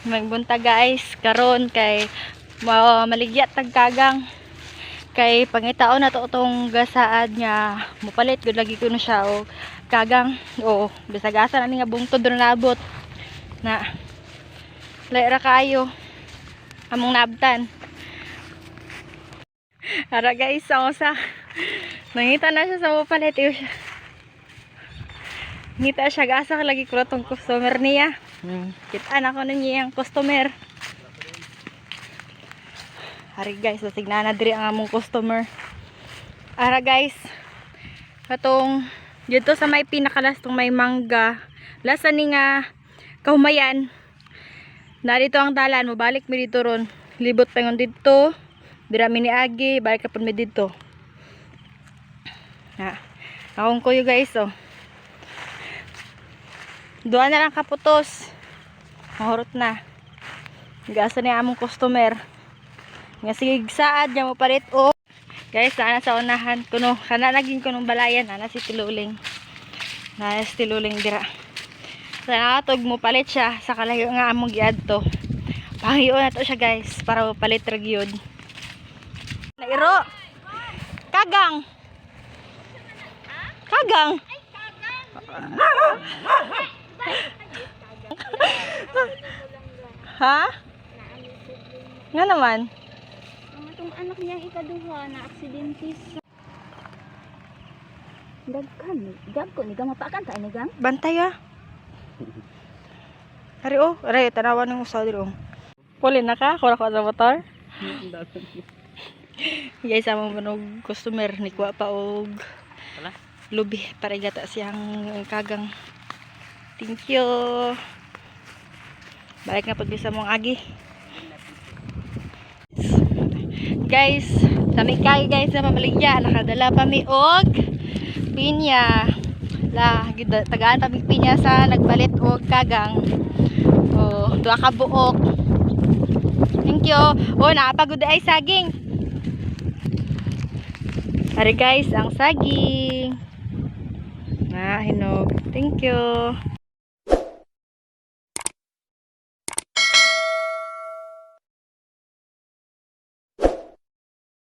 Magbunta guys karon kay maligya tagkagang kay pangitaon na to tong gasaad niya mupalit gud lagi ko na siya o kagang o bisag asa na ni nga bungtod ron nabot na laira kayo among nabtan. Ara guys ang usa nangita na siya sa mupalit siya. Ngita siya gasa lagi ko tong customer niya. Kitaan ako na niya ang customer. Hari guys, basigna na diri ang among customer. Ara guys, katong dito sa may pinakalas tong may mangga. Lasa ni nga kahumayan. Narito ang dalan, mabalik mi dito ron. Libot pa ngon dito. Dira mi ni agi, balik ka pud mi dito. Ha. Akong kuyo guys oh. Duha na lang kaputos. Mahurot na. Gasa ni among customer. Nga sige saad niya mo palit o. Guys, na sa unahan kuno kana naging kunong balayan ana si Tiluling. Na si Tiluling dira. Sa atog mo palit siya sa kalayo nga among giadto. Panghiyo na to siya guys para mo palit ra gyud. Nairo. Kagang. Kagang. Ha? Nga naman. Ang itong anak niyang ikaduha na aksidentes. Dagkan, dagko ni gang mapakan ta ni gang. Bantay ah. Ari oh, ari tanawan ng usa diri oh. Puli na ka, kura ko sa motor. Guys, among manog customer ni kuha pa og lubi para gata siyang kagang. Thank you. Balik na pud bisa mong agi. Guys, sami kay guys na pamaligya nakadala pa mi og pinya. La tagaan pa mi pinya sa nagpalit og kagang. Oh, duha ka buok. Thank you. Oh, napagud ay saging. Ari guys, ang saging. Hinog. Thank you.